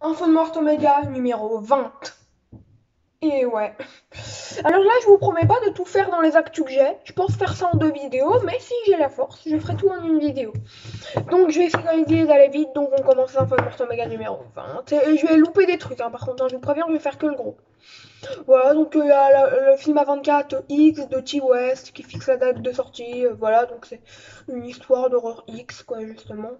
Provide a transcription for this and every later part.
Info de Morte Omega numéro 20. Et ouais. Alors là, je vous promets pas de tout faire dans les actus que j'ai. Je pense faire ça en 2 vidéos, mais si j'ai la force, je ferai tout en une vidéo. Donc je vais essayer d'aller vite, donc on commence Info de Morte Omega numéro 20. Et je vais louper des trucs, par contre, je vous préviens, je vais faire que le gros. Voilà, donc il y a le film A24 X de T-West qui fixe la date de sortie. Voilà, donc c'est une histoire d'horreur X, quoi, justement.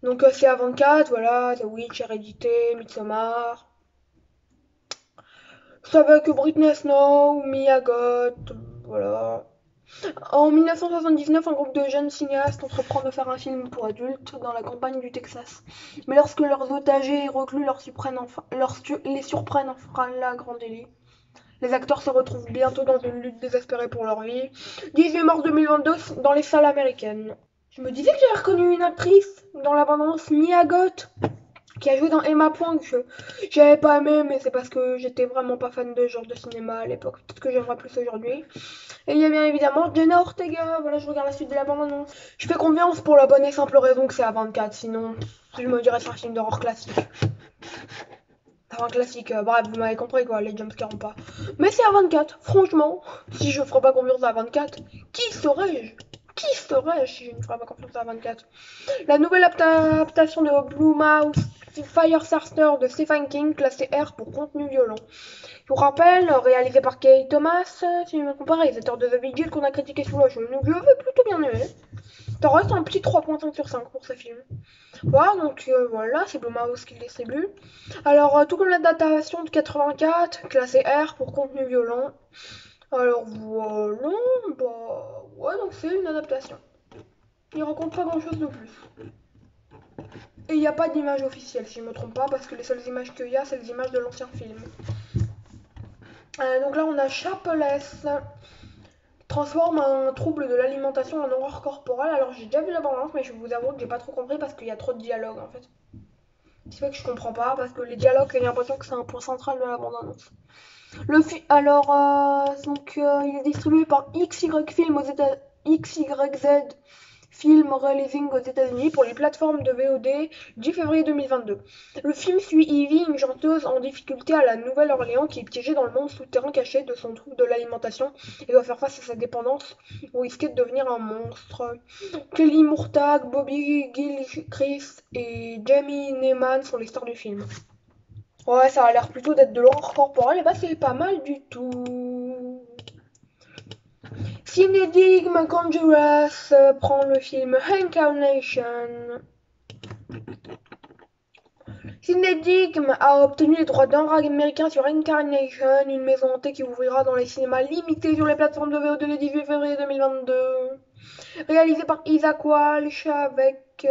Donc c'est A24, voilà, The Witch, Hérédité, Midsommar. Ça va que Britney Snow, Mia Goth, voilà. En 1979, un groupe de jeunes cinéastes entreprend de faire un film pour adultes dans la campagne du Texas. Mais lorsque leurs otages et reclus les surprennent en la grande délit, les acteurs se retrouvent bientôt dans une lutte désespérée pour leur vie. 18 mars 2022 dans les salles américaines. Je me disais que j'avais reconnu une actrice dans la bande-annonce, Mia Goth, qui a joué dans Emma Point, que j'avais pas aimé, mais c'est parce que j'étais vraiment pas fan de ce genre de cinéma à l'époque. Peut-être que j'aimerais plus aujourd'hui. Et il y a bien évidemment Jenna Ortega. Voilà, je regarde la suite de la bande-annonce. Je fais confiance pour la bonne et simple raison que c'est à 24, sinon je me dirais c'est un film d'horreur classique. Enfin, classique, bref, vous m'avez compris quoi, les jumpscares ou pas. Mais c'est à 24, franchement, si je ferais pas confiance à 24, qui serais-je? Qui serais-je si je ne ferais pas confiance à 24? La nouvelle adaptation de Blue Mouse Firestarter de Stephen King, classée R pour contenu violent. Je vous rappelle, réalisé par Kay Thomas, si je me trompe pas, réalisateur de The Vigil qu'on a critiqué sous la chaîne. Donc je vais plutôt bien aimer. Ça reste un petit 3.5 sur 5 pour ce film. Voilà, donc voilà, c'est Blue Mouse qui le distribue. Alors, tout comme l'adaptation de 84, classé R pour contenu violent. Alors voilà, bah ouais, donc c'est une adaptation. Il raconte pas grand chose de plus. Et il n'y a pas d'image officielle, si je ne me trompe pas, parce que les seules images qu'il y a, c'est les images de l'ancien film. Donc là, on a Chapless transforme un trouble de l'alimentation en horreur corporelle. Alors j'ai déjà vu la bande-annonce, mais je vous avoue que j'ai pas trop compris parce qu'il y a trop de dialogue en fait. C'est vrai que je comprends pas parce que les dialogues, j'ai l'impression que c'est un point central de la bande-annonce. Il est distribué par XY Film aux États XYZ Film Releasing aux États-Unis pour les plateformes de VOD 10 février 2022. Le film suit Evie, une chanteuse en difficulté à la Nouvelle-Orléans qui est piégée dans le monde souterrain caché de son trouble de l'alimentation et doit faire face à sa dépendance ou risquer de devenir un monstre. Kelly Moortag, Bobby Gilchrist et Jamie Neyman sont les stars du film. Ouais, ça a l'air plutôt d'être de l'horreur corporelle, et bah c'est pas mal du tout. Cinédigme Conjurers prend le film Incarnation. Cinédigme a obtenu les droits d'un rag américain sur Incarnation, une maison hantée qui ouvrira dans les cinémas limités sur les plateformes de VOD le 18 février 2022. Réalisé par Isaac Walsh avec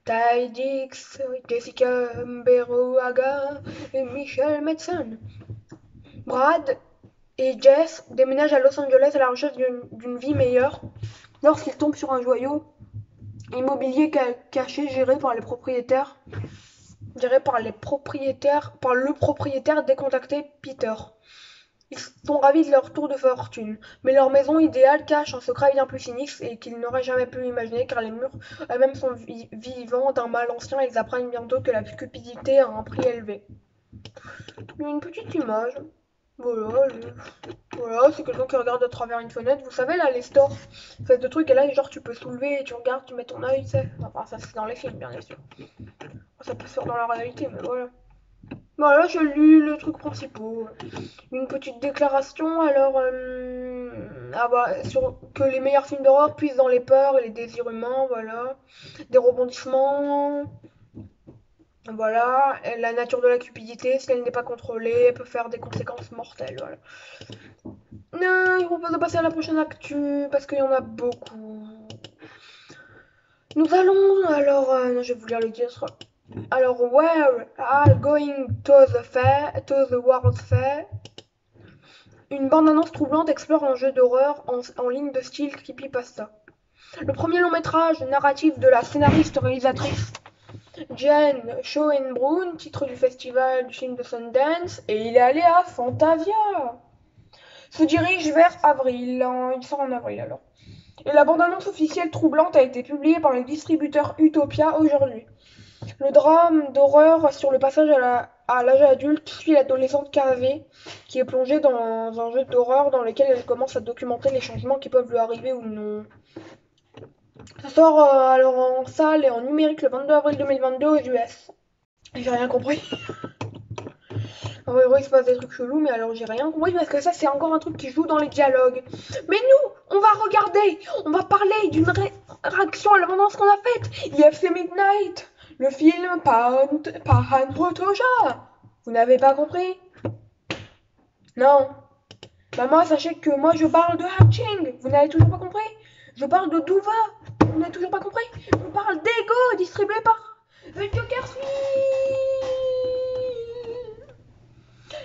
Ty Dix, Jessica Mberoaga et Michelle Madsen. Brad et Jess déménagent à Los Angeles à la recherche d'une vie meilleure lorsqu'ils tombent sur un joyau immobilier caché par le propriétaire décontacté Peter. Ils sont ravis de leur tour de fortune, mais leur maison idéale cache un secret bien plus sinistre et qu'ils n'auraient jamais pu imaginer car les murs eux-mêmes sont vivants d'un mal ancien et ils apprennent bientôt que la cupidité a un prix élevé. Une petite image. Voilà, voilà, c'est quelqu'un qui regarde à travers une fenêtre. Vous savez, là, les stores, fait de trucs, et là, genre, tu peux soulever et tu regardes, tu mets ton œil, tu sais. Enfin, ça, c'est dans les films, bien sûr. Ça peut se faire dans la réalité, mais voilà. Voilà, j'ai lu le truc principal. Une petite déclaration, alors, sur que les meilleurs films d'horreur puissent dans les peurs et les désirs humains, voilà. Des rebondissements, voilà. Et la nature de la cupidité, si elle n'est pas contrôlée, peut faire des conséquences mortelles, voilà. Non, je vous propose de passer à la prochaine actu parce qu'il y en a beaucoup. Nous allons alors, je vais vous lire le titre. Alors, Where are going to the World's Fair? Une bande-annonce troublante explore un jeu d'horreur en ligne de style creepypasta. Le premier long métrage narratif de la scénariste-réalisatrice Jen Schoenbrunn, titre du festival du film de Sundance, et il est allé à Fantasia. Se dirige vers avril. Il sort en avril alors. Et la bande-annonce officielle troublante a été publiée par le distributeur Utopia aujourd'hui. Le drame d'horreur sur le passage à l'âge adulte suit l'adolescente Kaveh, qui est plongée dans un jeu d'horreur dans lequel elle commence à documenter les changements qui peuvent lui arriver ou non. Ça sort alors en salle et en numérique le 22 avril 2022 aux US. J'ai rien compris. En vrai, il se passe des trucs chelous, mais alors j'ai rien compris parce que ça, c'est encore un truc qui joue dans les dialogues. Mais nous, on va regarder, on va parler d'une réaction à l'abondance qu'on a faite. IFC Midnight, le film Pahan Protoja. Vous n'avez pas compris? Non. Maman, sachez que moi je parle de Hatching. Vous n'avez toujours pas compris? Je parle de Duva. Vous n'avez toujours pas compris? Je parle d'Ego, distribué par The Joker Suite.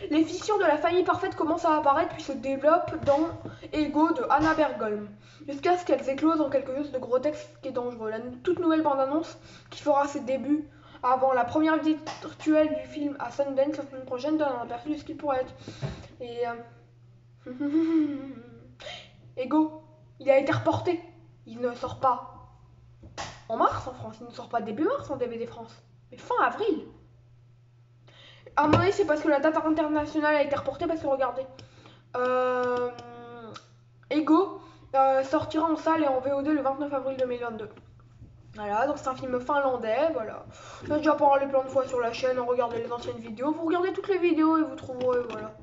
Les fissions de la famille parfaite commencent à apparaître puis se développent dans Ego de Anna Bergholm, jusqu'à ce qu'elles éclosent en quelque chose de grotesque et dangereux. La toute nouvelle bande-annonce qui fera ses débuts avant la première visite virtuelle du film à Sundance la semaine prochaine donne un aperçu de ce qu'il pourrait être. Et Ego, il a été reporté. Il ne sort pas en mars en France, il ne sort pas début mars en DVD France, mais fin avril. À mon avis, c'est parce que la date internationale a été reportée parce que regardez, euh, Ego sortira en salle et en VOD le 29 avril 2022. Voilà, donc c'est un film finlandais, voilà. J'ai déjà parlé plein de fois sur la chaîne, regardez les anciennes vidéos. Vous regardez toutes les vidéos et vous trouverez, voilà.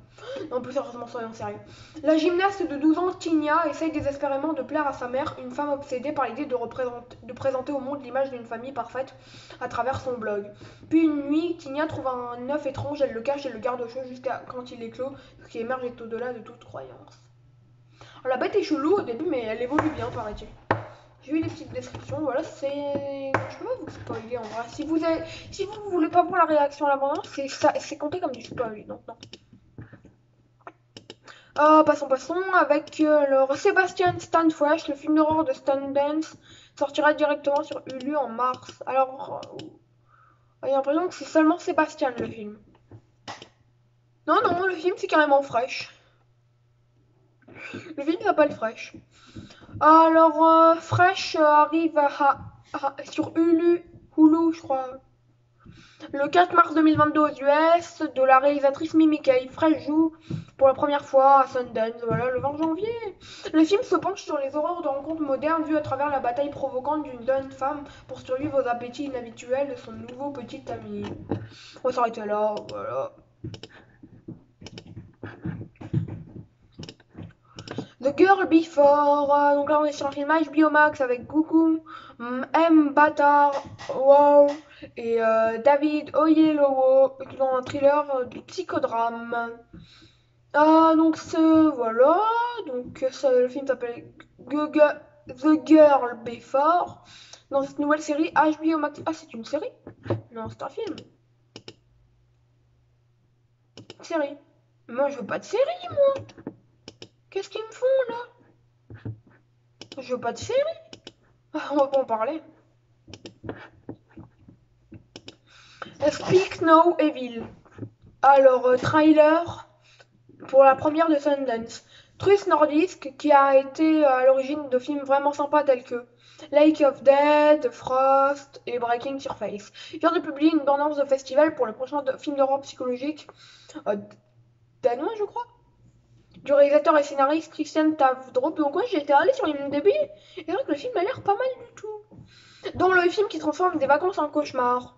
Non, plus sérieusement, soyons sérieux. La gymnaste de 12 ans, Tinia, essaye désespérément de plaire à sa mère, une femme obsédée par l'idée de présenter au monde l'image d'une famille parfaite à travers son blog. Puis une nuit, Tinia trouve un œuf étrange, elle le cache et le garde au chaud jusqu'à quand il éclot, ce qui émerge est au-delà de toute croyance. Alors, la bête est chelou au début, mais elle évolue bien, paraît-il. J'ai eu des petites descriptions, voilà, c'est... Je peux pas vous spoiler en vrai. Si vous voulez pas voir la réaction à l'abondance, c'est compté comme du spoil, donc non. Passons avec le Sebastian Stan Fresh, le film d'horreur de Sundance, sortira directement sur Hulu en mars. Alors, j'ai l'impression que c'est seulement Sébastien le film. Non, non, le film c'est carrément Fresh. Le film s'appelle Fresh. Alors, Fresh arrive sur Hulu, je crois, le 4 mars 2022 aux US, de la réalisatrice Mimi Kay. Fresh joue pour la première fois à Sundance, voilà, le 20 janvier. Le film se penche sur les horreurs de rencontres modernes vues à travers la bataille provocante d'une jeune femme pour survivre aux appétits inhabituels de son nouveau petit ami. On va s'arrêter là, voilà. The Girl Before, donc là on est sur un film HBO Max avec Gougou, M. Batar, Wow et David Oyelowo dans un thriller de psychodrame. Donc voilà, donc le film s'appelle The Girl Before. Dans cette nouvelle série HBO Max. Ah, c'est une série? Non, c'est un film. Une série. Moi, je veux pas de série, moi. Qu'est-ce qu'ils me font là? Je veux pas de série. On va pas en parler. Speak No Evil. Alors, trailer pour la première de Sundance. Truth Nordisk, qui a été à l'origine de films vraiment sympas tels que Lake of Dead, Frost et Breaking Surface. Il vient de publier une bande-annonce de festival pour le prochain film d'horreur psychologique danois, je crois, du réalisateur et scénariste Christian Tavdrup. Donc ouais, j'ai été allé sur IMDb et c'est vrai que le film a l'air pas mal du tout. Dans le film qui transforme des vacances en cauchemar.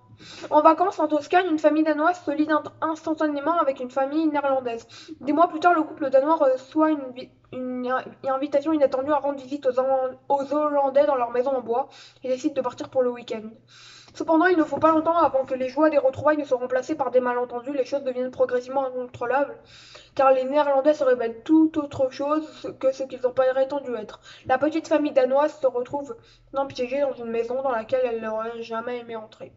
En vacances en Toscane, une famille danoise se lie instantanément avec une famille néerlandaise. Des mois plus tard, le couple danois reçoit une invitation inattendue à rendre visite aux Hollandais dans leur maison en bois et décide de partir pour le week-end. Cependant, il ne faut pas longtemps avant que les joies des retrouvailles ne soient remplacées par des malentendus, les choses deviennent progressivement incontrôlables, car les Néerlandais se révèlent tout autre chose que ce qu'ils ont prétendu être. La petite famille danoise se retrouve piégée dans une maison dans laquelle elle n'aurait jamais aimé entrer.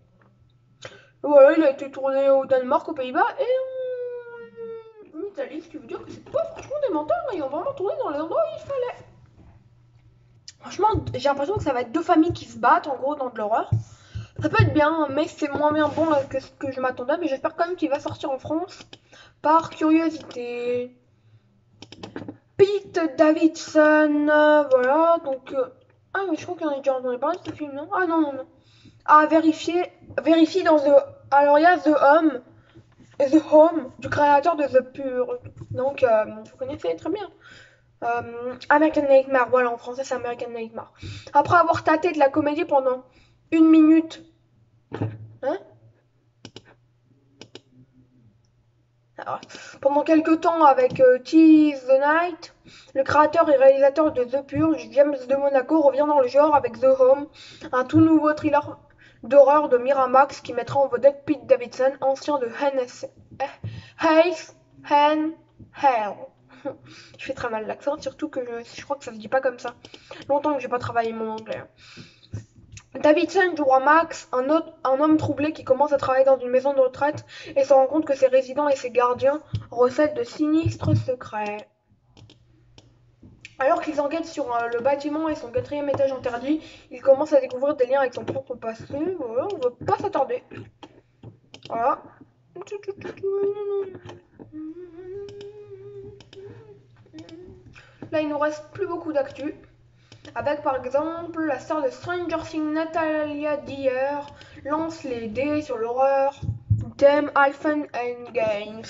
Voilà, il a été tourné au Danemark, aux Pays-Bas et en Italie, ce qui veut dire que c'est pas franchement des menteurs, ils ont vraiment tourné dans les endroits où il fallait. Franchement, j'ai l'impression que ça va être deux familles qui se battent en gros dans de l'horreur. Ça peut être bien, mais c'est moins bien bon que ce que je m'attendais, mais j'espère quand même qu'il va sortir en France par curiosité. Pete Davidson, voilà, donc... Ah, mais je crois qu'on en a déjà entendu parler de ce film, non? Ah non, non, non. à vérifier. Vérifie dans The. Alors il y a The Home du créateur de The Purge. Donc vous connaissez très bien. American Nightmare, voilà, en français c'est American Nightmare. Après avoir tâté de la comédie pendant 1 minute. Hein? Alors, pendant quelques temps avec Tease the Night, le créateur et réalisateur de The Purge, James de Monaco, revient dans le genre avec The Home, un tout nouveau thriller d'horreur de Miramax qui mettra en vedette Pete Davidson, ancien de Haze and Hell. Je fais très mal l'accent, surtout que je crois que ça se dit pas comme ça. Longtemps que j'ai pas travaillé mon anglais. Davidson jouera Max, un homme troublé qui commence à travailler dans une maison de retraite et se rend compte que ses résidents et ses gardiens recèlent de sinistres secrets. Alors qu'ils enquêtent sur le bâtiment et son 4e étage interdit, ils commencent à découvrir des liens avec son propre passé. Voilà, on ne va pas s'attarder. Voilà. Là, il nous reste plus beaucoup d'actu. Avec par exemple la star de Stranger Things Natalia Dyer lance les dés sur l'horreur thème Alphen and Games.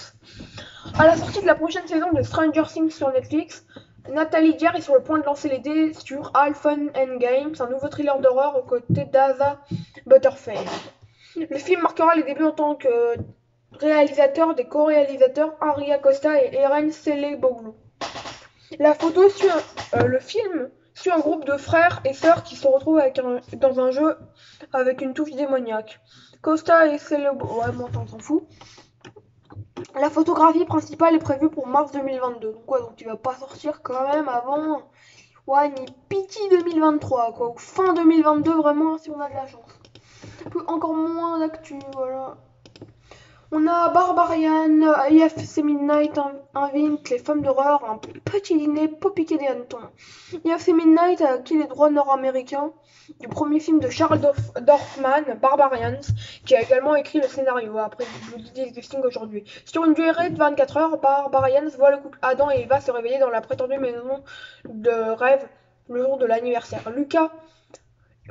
À la sortie de la prochaine saison de Stranger Things sur Netflix, Natalie Dyer est sur le point de lancer les dés sur Alphen and Games, un nouveau thriller d'horreur aux côtés d'Asa Butterfield. Le film marquera les débuts en tant que réalisateur des co-réalisateurs Aria Costa et Eren Celeboglu. La photo suit le film suit un groupe de frères et sœurs qui se retrouvent dans un jeu avec une touche démoniaque. Costa et Celeboglu, ouais, moi on s'en fout. La photographie principale est prévue pour mars 2022. Donc ouais, donc tu vas pas sortir quand même avant, ouais, ni piti 2023 quoi, ou fin 2022 vraiment si on a de la chance. Encore moins d'actu, voilà. On a Barbarian, IFC Midnight invite les femmes d'horreur à un petit dîner pour piquer des hannetons. IFC Midnight a acquis les droits nord-américains du premier film de Charles Dorfman, Barbarians, qui a également écrit le scénario. Après, je vous dis Disgusting aujourd'hui. Sur une durée de 24 heures, Barbarians voit le couple Adam et Eva se réveiller dans la prétendue maison de rêve le jour de l'anniversaire. Lucas,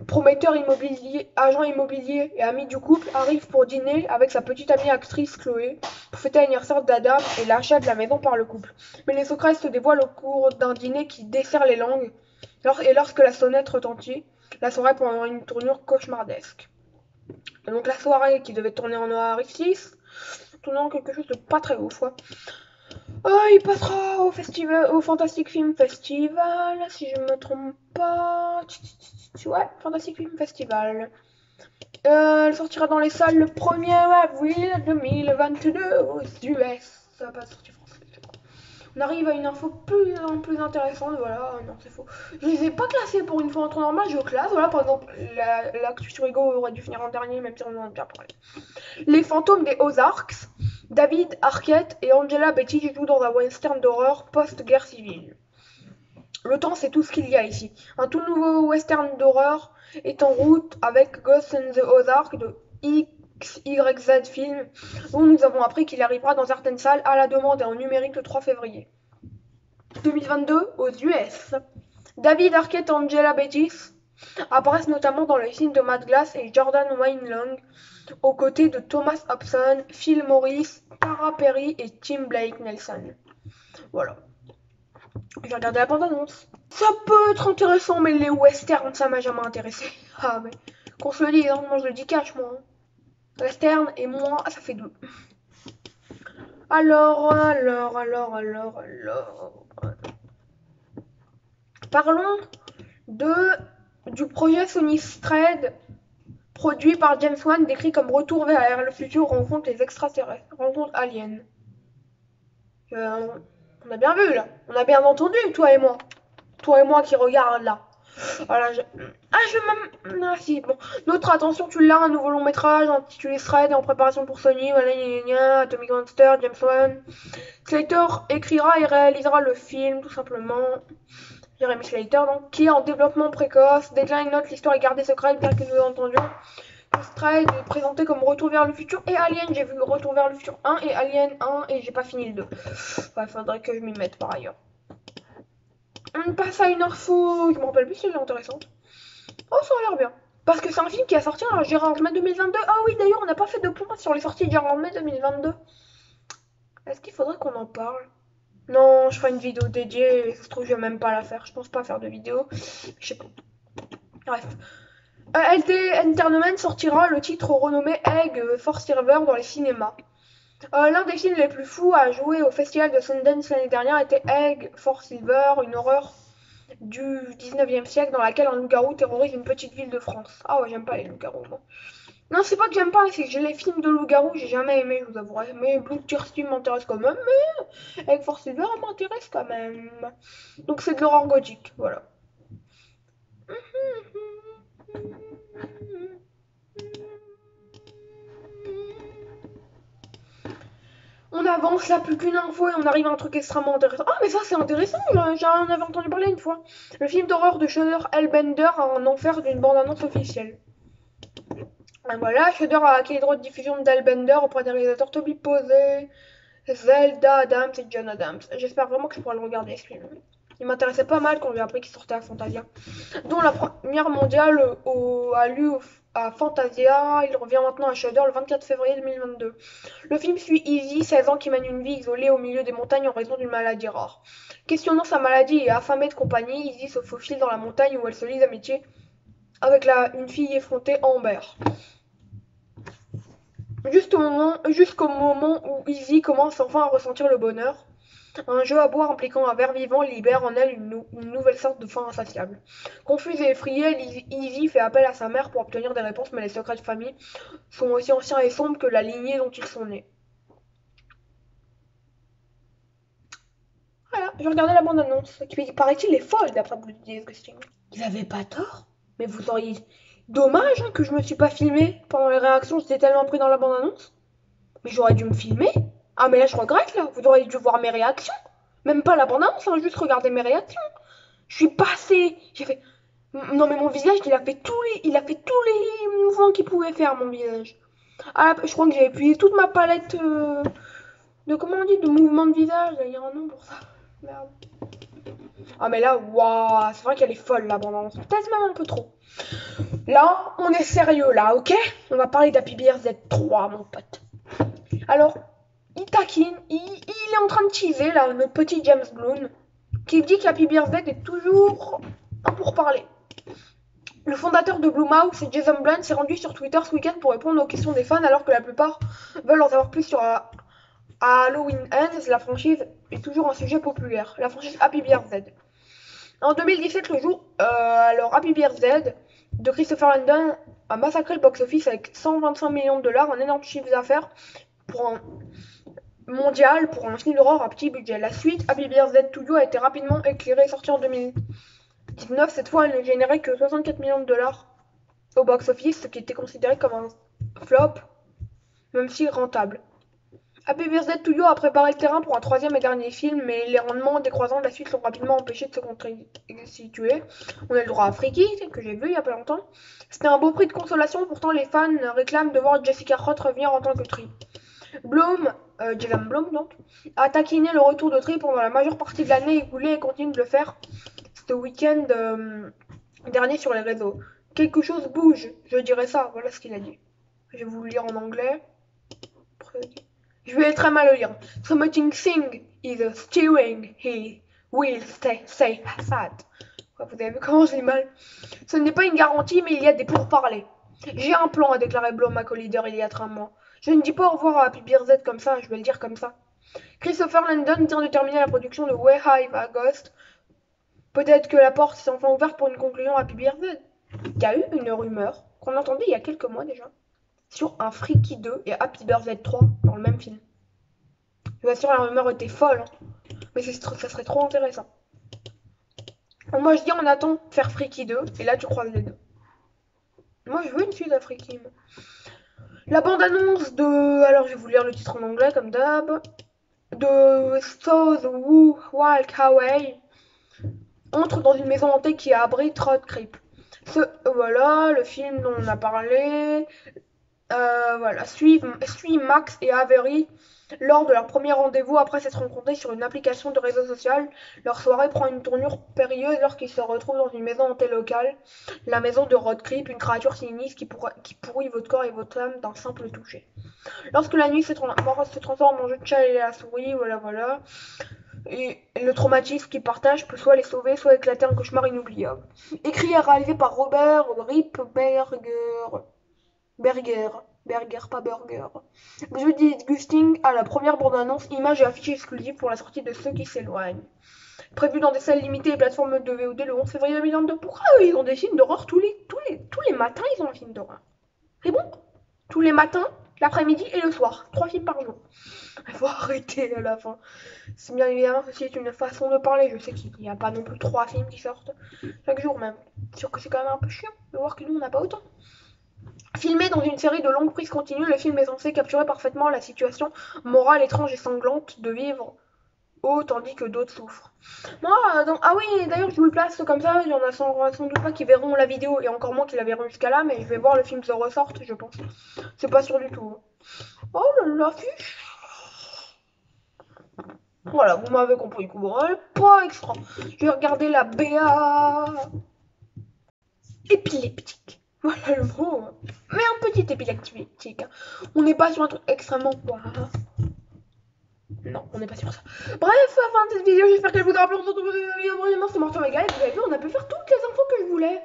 prometteur immobilier, agent immobilier et ami du couple, arrive pour dîner avec sa petite amie actrice Chloé pour fêter l'anniversaire d'Adam et l'achat de la maison par le couple. Mais les secrets se dévoilent au cours d'un dîner qui dessert les langues et lorsque la sonnette retentit, la soirée prend une tournure cauchemardesque. Et donc la soirée qui devait tourner en noir 6 tournant quelque chose de pas très ouf. Il passera au Fantastic Film Festival, si je me trompe pas. Ouais, Fantastic Film Festival. Elle sortira dans les salles le 1er avril 2022 aux US. Ça va pas sortir français. On arrive à une info plus intéressante, voilà, non c'est faux. Je les ai pas classés pour une fois en temps normal, je classe, voilà, par exemple, l'actu sur Ego aurait dû finir en dernier, même si on en a déjà parlé. Les fantômes des Ozarks, David Arquette et Angela Betty jouent dans un western d'horreur post-guerre civile. Le temps, c'est tout ce qu'il y a ici. Un tout nouveau western d'horreur est en route avec Ghost in the Ozark de XYZ Film, dont nous avons appris qu'il arrivera dans certaines salles à la demande et en numérique le 3 février 2022 aux US. David Arquette et Angela Betty apparaissent notamment dans le film de Matt Glass et Jordan Weinlang, aux côtés de Thomas Hobson, Phil Morris, Tara Perry et Tim Blake Nelson. Voilà. J'ai regardé la bande-annonce. Ça peut être intéressant, mais les westerns, ça m'a jamais intéressé. Ah, mais qu'on se le dise, hein, moi je le dis cash, moi. Western et moi, ça fait deux. Alors. Parlons du projet Sony Strayed, produit par James Wan, décrit comme retour vers le futur, rencontre les extraterrestres, rencontre aliens. On a bien vu là, on a bien entendu, toi et moi qui regarde là. Voilà, si, bon. Notre attention, tu l'as, un nouveau long métrage intitulé Thread en préparation pour Sony, voilà, Atomic Monster, James Wan. Slater écrira et réalisera le film, tout simplement. Jeremy Slater, donc, qui est en développement précoce. Deadline note, l'histoire est gardée secrète, bien que nous entendions. Thread est présenté comme Retour vers le futur et Alien. J'ai vu Retour vers le futur 1 et Alien 1 et j'ai pas fini le 2. Ouais, faudrait que je m'y mette par ailleurs. On passe à une info, je me rappelle plus si elle est intéressante. Oh, ça a l'air bien. Parce que c'est un film qui a sorti en mai 2022. Ah oui, d'ailleurs, on n'a pas fait de point sur les sorties de mai 2022. Est-ce qu'il faudrait qu'on en parle? Non, je ferai une vidéo dédiée. Ça se trouve, je vais même pas la faire. Je pense pas faire de vidéo. Je sais pas. Bref. LD Entertainment sortira le titre renommé Egg Force Silver dans les cinémas. L'un des films les plus fous à jouer au festival de Sundance l'année dernière était Egg Force Silver, une horreur du 19e siècle dans laquelle un loup-garou terrorise une petite ville de France. Ah ouais, j'aime pas les loups-garous, moi. Non, c'est pas que j'aime pas, c'est que j'ai les films de loup-garou, j'ai jamais aimé, je vous avouerai. Mais Blue Team m'intéresse quand même, mais Egg Force Silver m'intéresse quand même. Donc c'est de l'horreur gothique, voilà. On avance là, plus qu'une info et on arrive à un truc extrêmement intéressant. Ah, mais ça c'est intéressant, j'en avais entendu parler une fois. Le film d'horreur de Shudder Hellbender a un enfer d'une bande-annonce officielle. Et voilà, Shudder a acquis les droits de diffusion d'Hellbender auprès des réalisateurs Toby Posey, Zelda Adams et John Adams. J'espère vraiment que je pourrai le regarder ce film. Il m'intéressait pas mal quand j'ai appris qu'il sortait à Fantasia. Dont la première mondiale a lieu à Fantasia, il revient maintenant à Shudder le 24 février 2022. Le film suit Izzy, 16 ans, qui mène une vie isolée au milieu des montagnes en raison d'une maladie rare. Questionnant sa maladie et affamée de compagnie, Izzy se faufile dans la montagne où elle se lie d'amitié avec une fille effrontée, Amber. Jusqu'au moment où Izzy commence enfin à ressentir le bonheur, un jeu à boire impliquant un ver vivant libère en elle une nouvelle sorte de faim insatiable. Confuse et effrayée, Izzy fait appel à sa mère pour obtenir des réponses, mais les secrets de famille sont aussi anciens et sombres que la lignée dont ils sont nés. Voilà, je regardais la bande-annonce, qui paraît-il est folle d'après Blue Disgusting. Ils avaient pas tort, mais vous auriez... Dommage hein, que je me suis pas filmé pendant les réactions, j'étais tellement pris dans la bande-annonce. Mais j'aurais dû me filmer. Ah mais là je regrette là, vous auriez dû voir mes réactions. Même pas la bande-annonce, hein, juste regarder mes réactions. Je suis passée, j'ai fait... Non mais mon visage, il a fait tous les mouvements qu'il pouvait faire mon visage. Ah, je crois que j'ai appuyé toute ma palette de comment on dit, de mouvements de visage. Il y a un nom pour ça. Merde. Ah mais là, waouh, c'est vrai qu'elle est folle la bande-annonce. Peut-être même un peu trop. Là, on est sérieux là, ok? On va parler d'Happy Bear Z3, mon pote. Alors, il taquine, il est en train de teaser là, notre petit James Bloom, qui dit qu'Happy Bear Z est toujours un pourparler. Le fondateur de Blumhouse, Jason Blum, s'est rendu sur Twitter ce week-end pour répondre aux questions des fans, alors que la plupart veulent en savoir plus sur Halloween Ends. La franchise est toujours un sujet populaire, la franchise Happy Bear Z. En 2017, le jour, alors Happy Bear Z de Christopher Landon a massacré le box-office avec 125 millions de dollars, un énorme chiffre d'affaires pour un mondial pour un film d'horreur à petit budget. La suite, Happy Bear Z to You, a été rapidement éclairée et sortie en 2019. Cette fois, elle ne générait que 64 millions de dollars au box-office, ce qui était considéré comme un flop, même si rentable. Happy Bear Z to You a préparé le terrain pour un troisième et dernier film, mais les rendements décroissants de la suite l'ont rapidement empêché de se constituer. On a le droit à Freaky, que j'ai vu il y a pas longtemps. C'était un beau prix de consolation, pourtant les fans réclament de voir Jessica Roth revenir en tant que Tree. Jason Blum donc, a taquiné le retour de Tree pendant la majeure partie de l'année écoulée et continue de le faire ce week-end dernier sur les réseaux. Quelque chose bouge, je dirais ça, voilà ce qu'il a dit. Je vais vous le lire en anglais. Je vais très mal le lire. Something is steering, he will say sad. Vous avez vu comment je lis mal? Ce n'est pas une garantie, mais il y a des pourparlers. J'ai un plan, a déclaré Blum à Collider il y a 3 mois. Je ne dis pas au revoir à Happy Bear Z comme ça, je vais le dire comme ça. Christopher Landon vient de terminer la production de Way Hive à Ghost. Peut-être que la porte s'est enfin ouverte pour une conclusion à Happy Bear Z. Il y a eu une rumeur qu'on entendait il y a quelques mois déjà sur un Freaky 2 et Happy Bear Z 3 dans le même film. Je vous assure, la rumeur était folle, hein. Mais ça serait trop intéressant. Moi je dis on attend de faire Freaky 2 et là tu croises les deux. Moi je veux une suite à Freaky. La bande-annonce de... Alors je vais vous lire le titre en anglais comme d'hab. De So the Woo Wild Highway entre dans une maison hantée qui abrite Rod Creep. Voilà, le film dont on a parlé. Voilà, suit Max et Avery lors de leur premier rendez-vous après s'être rencontrés sur une application de réseau social. Leur soirée prend une tournure périlleuse lorsqu'ils se retrouvent dans une maison hantée locale, la maison de Rod Creep, une créature sinistre qui pourrit votre corps et votre âme d'un simple toucher. Lorsque la nuit se transforme en jeu de chat et la souris, voilà. Et le traumatisme qu'ils partagent peut soit les sauver, soit éclater un cauchemar inoubliable. Écrit et réalisé par Robert Ripberger. Berger. Berger, pas Burger. Le jeu Disgusting a la première bande-annonce, image et affiche exclusive pour la sortie de Ceux qui s'éloignent. Prévu dans des salles limitées et plateformes de VOD le 11 février 2022. Pourquoi ils ont des films d'horreur tous les matins, ils ont un film d'horreur. C'est bon? Tous les matins, l'après-midi et le soir. 3 films par jour. Il faut arrêter à la fin. C'est bien évidemment ceci est une façon de parler. Je sais qu'il n'y a pas non plus 3 films qui sortent chaque jour même. C'est sûr que c'est quand même un peu chiant de voir que nous on n'a pas autant. Filmé dans une série de longues prises continues, le film est censé capturer parfaitement la situation morale étrange et sanglante de vivre tandis que d'autres souffrent. Moi, ah oui, d'ailleurs, je vous le place comme ça, il y en a sans doute pas qui verront la vidéo, et encore moins qui la verront jusqu'à là, mais je vais voir le film The Resort, je pense. C'est pas sûr du tout. Oh là, l'affiche. Voilà, vous m'avez compris, pas extra. Je vais regarder la BA épileptique. Voilà le mot. Mais un petit épileptique. On n'est pas sur un truc extrêmement... Non, on n'est pas sur ça. Bref, à la fin de cette vidéo, j'espère qu'elle vous aura plu. On se retrouve dans une vidéo prochainement. C'est Martin Mega. Et vous avez vu, on a pu faire toutes les infos que je voulais.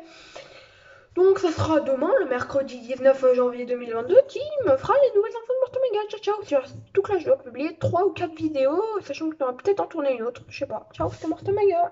Donc, ça sera demain, le mercredi 19 janvier 2022, qui me fera les nouvelles infos de Martin Mega. Ciao, ciao. Sur tout que là, je dois publier 3 ou 4 vidéos, sachant que je dois peut-être en tourner une autre. Je sais pas. Ciao, c'était Martin Mega.